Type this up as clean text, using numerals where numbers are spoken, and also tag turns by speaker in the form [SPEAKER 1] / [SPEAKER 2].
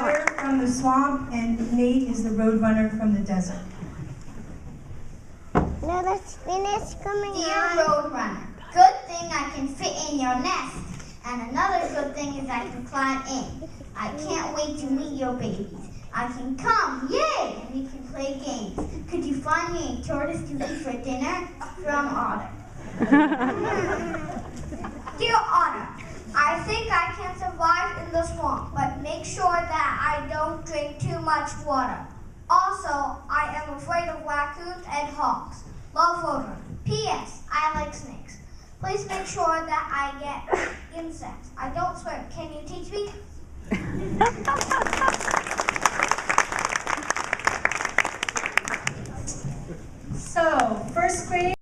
[SPEAKER 1] Otter from the swamp, and Nate is the Roadrunner from the desert.
[SPEAKER 2] No, let's finish coming
[SPEAKER 3] Dear
[SPEAKER 2] on.
[SPEAKER 3] Roadrunner, good thing I can fit in your nest. And another good thing is I can climb in. I can't wait to meet your babies. I can come, yay, and we can play games. Could you find me a tortoise to eat for dinner? From Otter. Dear Otter, I think I can survive in the swamp, but make sure that I don't drink too much water. Also, I am afraid of raccoons and hawks. Love Roadrunner. P.S. I like snakes. Please make sure that I get insects. I don't swim. Can you teach me?
[SPEAKER 1] So, first grade.